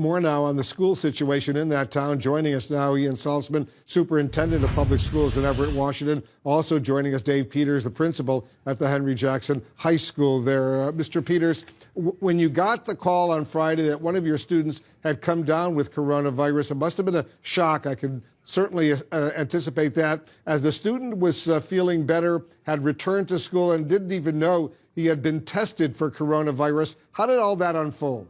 more now on the school situation in that town. Joining us now, Ian Salzman, Superintendent of Public Schools in Everett, Washington. Also joining us, Dave Peters, the principal at the Henry Jackson High School there. Mr. Peters, when you got the call on Friday that one of your students had come down with coronavirus, it must have been a shock. I can certainly anticipate that. As the student was feeling better, had returned to school and didn't even know he had been tested for coronavirus, how did all that unfold?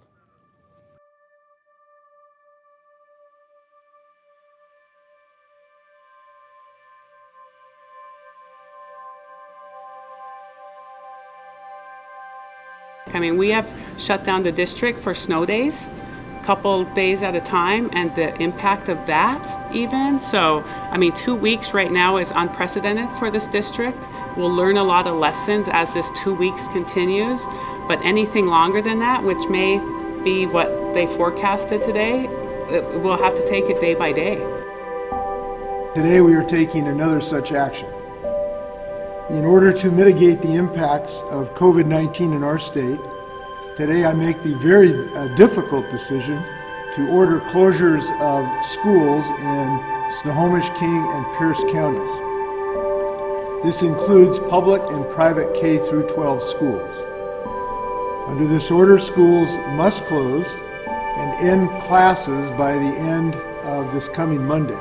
I mean, we have shut down the district for snow days, a couple days at a time, and the impact of that even. So, I mean, 2 weeks right now is unprecedented for this district. We'll learn a lot of lessons as this 2 weeks continues, but anything longer than that, which may be what they forecasted today, we'll have to take it day by day. Today we are taking another such action. In order to mitigate the impacts of COVID-19 in our state, today I make the very difficult decision to order closures of schools in Snohomish, King, and Pierce counties. This includes public and private K through 12 schools. Under this order, schools must close and end classes by the end of this coming Monday.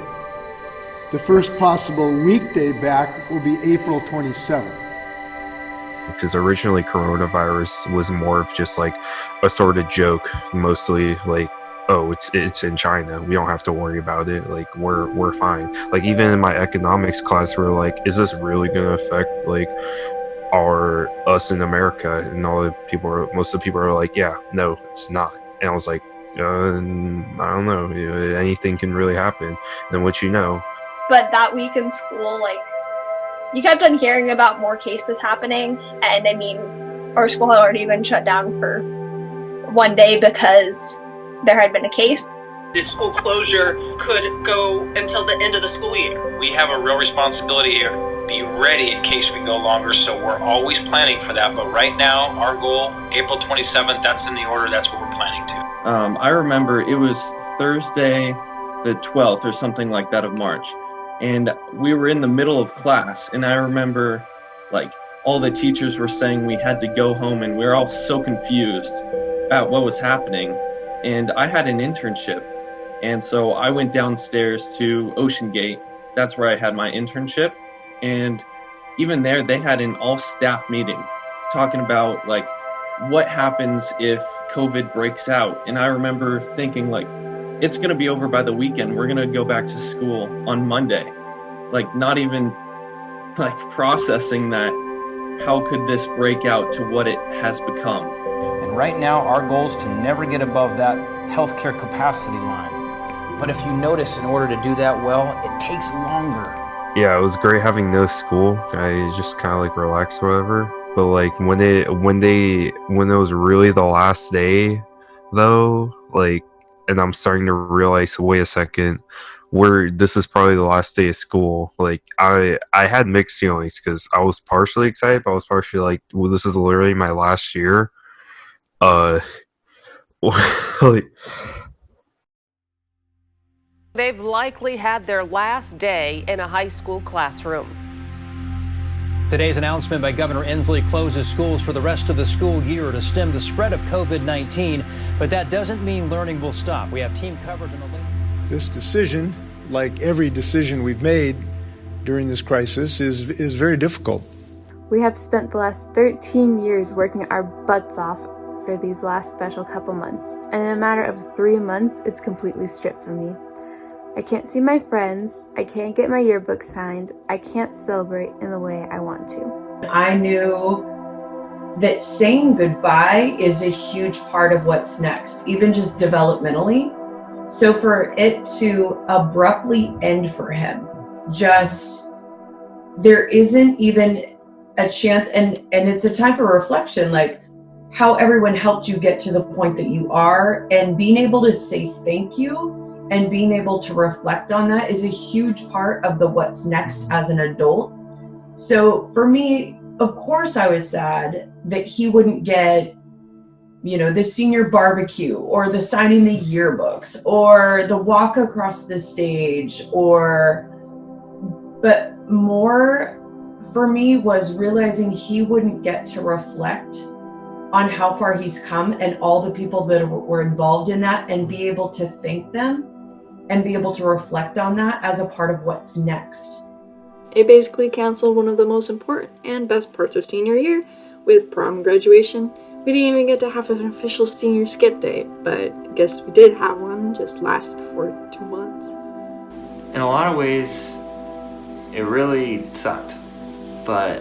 The first possible weekday back will be April 27th. Because originally coronavirus was more of just like a sort of joke, mostly like, oh, it's in China, we don't have to worry about it, like we're fine. Like even in my economics class, we're like, is this really going to affect like us in America? And most of the people are like, yeah, no, it's not. And I was like, I don't know, anything can really happen. And then what you know. But that week in school, like, you kept on hearing about more cases happening, and I mean, our school had already been shut down for 1 day because there had been a case. This school closure could go until the end of the school year. We have a real responsibility here. Be ready in case we go longer, so we're always planning for that. But right now, our goal, April 27th, that's in the order, that's what we're planning to. I remember it was Thursday the 12th or something like that of March. And we were in the middle of class, and I remember like all the teachers were saying we had to go home, and we were all so confused about what was happening. And I had an internship, and so I went downstairs to Ocean Gate. That's where I had my internship. And even there, they had an all-staff meeting talking about like what happens if COVID breaks out. And I remember thinking like, it's going to be over by the weekend. We're going to go back to school on Monday. Like not even like processing that. How could this break out to what it has become? And right now our goal is to never get above that healthcare capacity line. But if you notice, in order to do that well, it takes longer. Yeah, it was great having no school. I just kind of like relaxed or whatever. But like when it was really the last day though, like, and I'm starting to realize, wait a second, this is probably the last day of school. Like I had mixed feelings because I was partially excited, but I was partially like, well, this is literally my last year. Like, they've likely had their last day in a high school classroom. Today's announcement by Governor Inslee closes schools for the rest of the school year to stem the spread of COVID-19, but that doesn't mean learning will stop. We have team coverage on the link. This decision, like every decision we've made during this crisis, is very difficult. We have spent the last 13 years working our butts off for these last special couple months, and in a matter of 3 months, it's completely stripped from me. I can't see my friends, I can't get my yearbook signed, I can't celebrate in the way I want to. I knew that saying goodbye is a huge part of what's next, even just developmentally. So for it to abruptly end for him, there isn't even a chance, and it's a time for reflection, like how everyone helped you get to the point that you are, and being able to say thank you and being able to reflect on that is a huge part of the what's next as an adult. So for me, of course I was sad that he wouldn't get the senior barbecue or the signing the yearbooks or the walk across the stage, but more for me was realizing he wouldn't get to reflect on how far he's come and all the people that were involved in that, and be able to thank them and be able to reflect on that as a part of what's next. It basically canceled one of the most important and best parts of senior year with prom and graduation. We didn't even get to have an official senior skip day, but I guess we did have one, just lasted for 2 months. In a lot of ways, it really sucked, but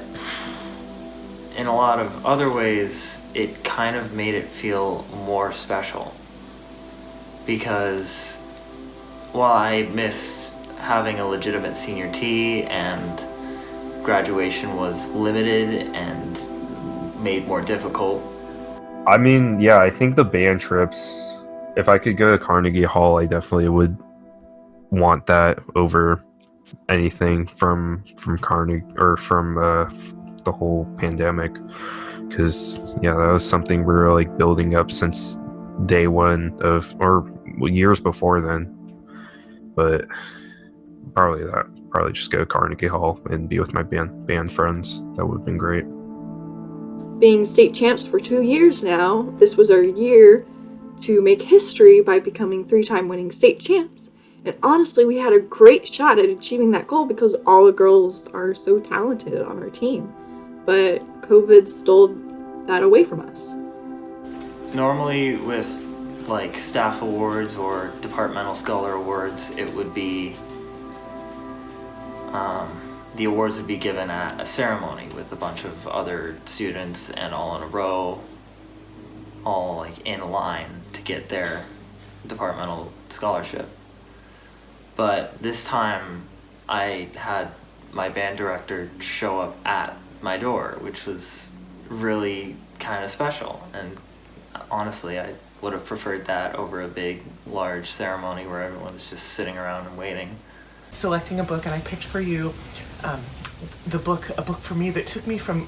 in a lot of other ways, it kind of made it feel more special. Because while I missed having a legitimate senior tea and graduation was limited and made more difficult, I mean, yeah, I think the band trips, if I could go to Carnegie Hall, I definitely would want that over anything from Carnegie or from the whole pandemic, because yeah, that was something we were like building up since day one or years before then. But probably just go to Carnegie Hall and be with my band friends. That would have been great. Being state champs for 2 years now, this was our year to make history by becoming 3-time winning state champs. And honestly, we had a great shot at achieving that goal because all the girls are so talented on our team. But COVID stole that away from us. normally with like staff awards or departmental scholar awards, it would be the awards would be given at a ceremony with a bunch of other students and all in a row, all like in line to get their departmental scholarship. But this time I had my band director show up at my door, which was really kind of special. And honestly, I would have preferred that over a big, large ceremony where everyone's just sitting around and waiting. Selecting a book, and I picked for you a book for me that took me from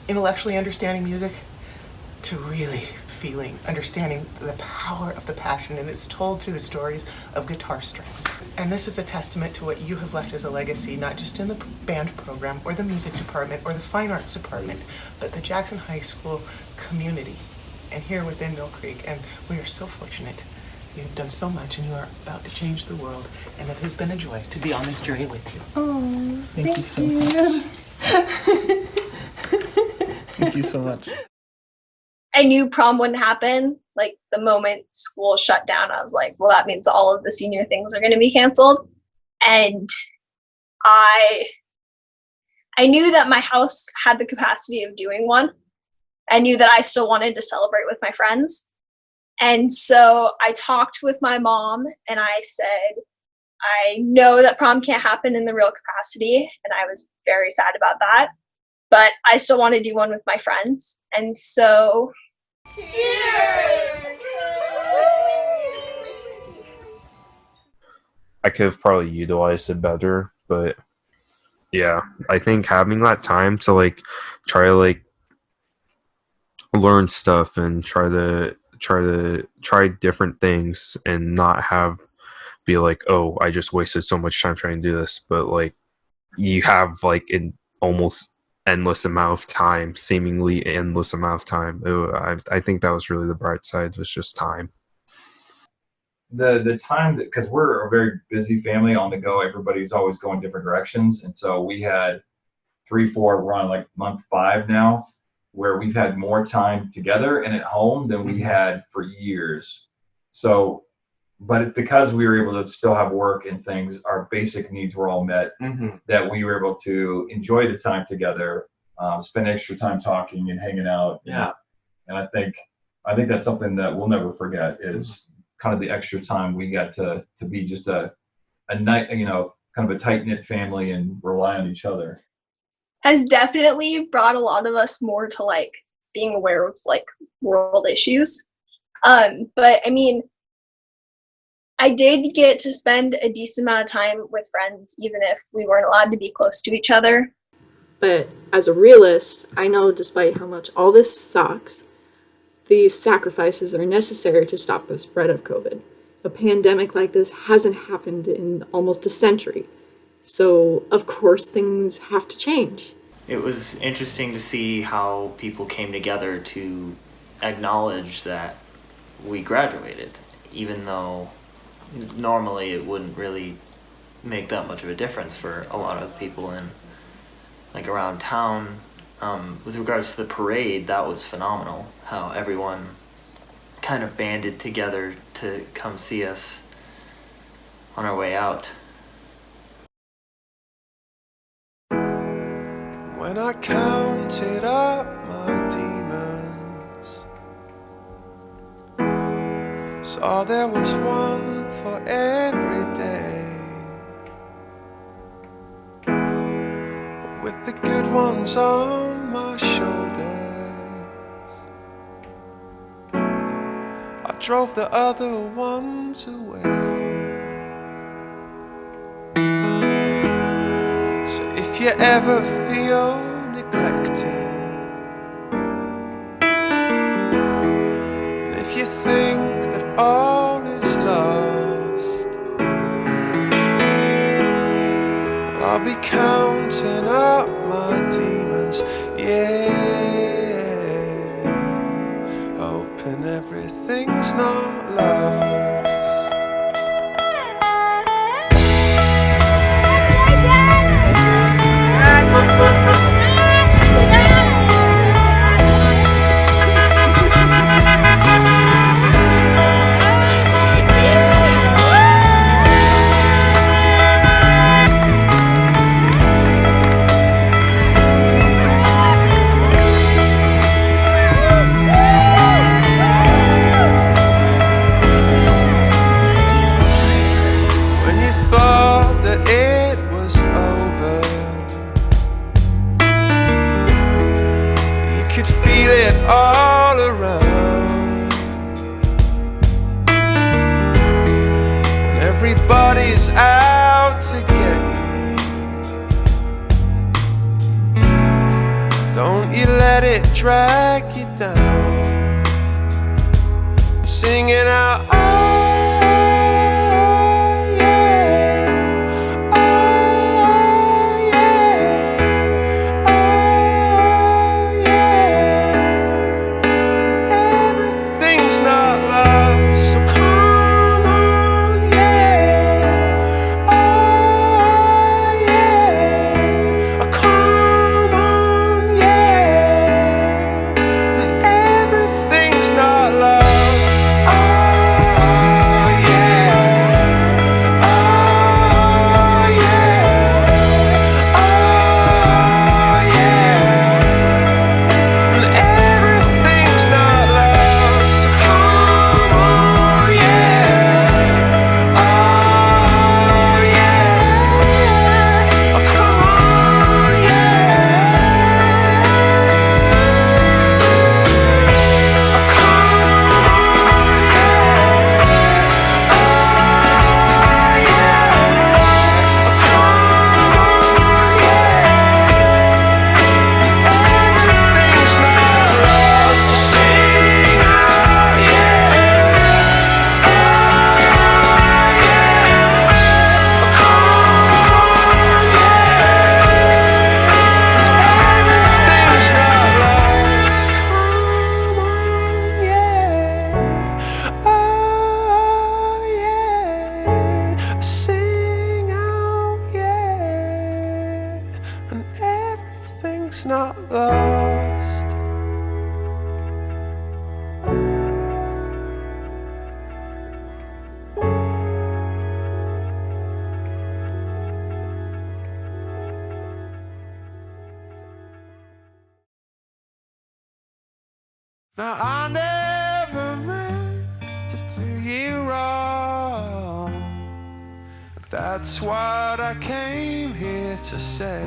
intellectually understanding music to really understanding the power of the passion, and it's told through the stories of guitar strings. And this is a testament to what you have left as a legacy, not just in the band program or the music department or the fine arts department, but the Jackson High School community and here within Mill Creek. And we are so fortunate. You have done so much, and you are about to change the world, and it has been a joy to be on this journey with you. Oh, Thank you so much. Thank you so much. I knew prom wouldn't happen. Like the moment school shut down, I was like, well, that means all of the senior things are going to be canceled. And I knew that my house had the capacity of doing one. I knew that I still wanted to celebrate with my friends. And so I talked with my mom and I said, I know that prom can't happen in the real capacity. And I was very sad about that. But I still want to do one with my friends. And so cheers! I could have probably utilized it better, but yeah, I think having that time to like try to like learn stuff and try different things and not be like, oh, I just wasted so much time trying to do this, but like you have like an almost endless amount of time, seemingly endless amount of time. I think that was really the bright side, was just time. The time, because we're a very busy family on the go, everybody's always going different directions, and so we had 3-4, we're on like month 5 now, where we've had more time together and at home than we had for years. So, but it's because we were able to still have work and things, our basic needs were all met, that we were able to enjoy the time together, spend extra time talking and hanging out. Yeah. And I think that's something that we'll never forget, is kind of the extra time we got to be just a night, kind of a tight-knit family and rely on each other. Has definitely brought a lot of us more to like being aware of like world issues. But I mean, I did get to spend a decent amount of time with friends, even if we weren't allowed to be close to each other. But as a realist, I know despite how much all this sucks, these sacrifices are necessary to stop the spread of COVID. A pandemic like this hasn't happened in almost a century. So, of course, things have to change. It was interesting to see how people came together to acknowledge that we graduated, even though normally it wouldn't really make that much of a difference for a lot of people in, like, around town. With regards to the parade, that was phenomenal, how everyone kind of banded together to come see us on our way out. When I counted up my demons, saw there was one for every day, but with the good ones on my shoulders, I drove the other ones away. If you ever feel neglected, and if you think that all is lost, well, I'll be counting up my demons, yeah, hoping everything's not lost. All around, when everybody's out to get you, don't you let it drag you down, singing out, oh yeah, oh yeah, oh yeah. Everything's not lost, so come on, yeah, oh yeah, oh, come on, yeah, and everything's not lost, oh yeah, oh yeah, oh yeah, and everything's not lost. Come on, yeah. Oh, yeah. Oh, come on, yeah. Oh, come on, yeah. Oh, yeah. Oh, come on, yeah. Everything's not lost. So sing out, yeah. Oh, yeah. Oh, come on, yeah. Everything's not lost. Come on, yeah. Oh, yeah. Sing out, yeah. And everything's not lost. Now I never meant to do you wrong, but that's what I came here to say.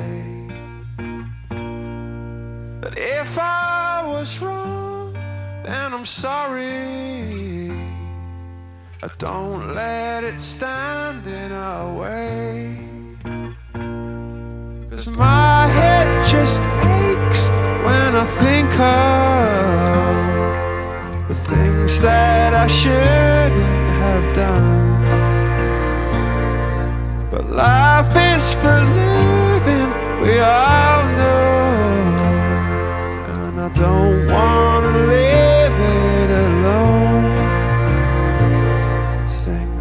But if I was wrong, then I'm sorry. Don't let it stand in our way. 'Cause my head just aches when I think of things that I shouldn't have done. But life is for living, we all know, and I don't wanna live it alone. Sing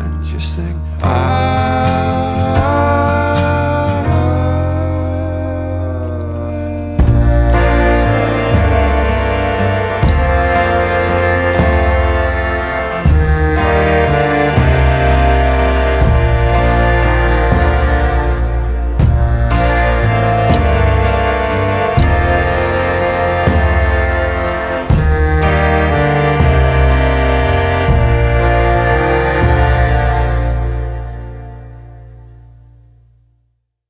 and just sing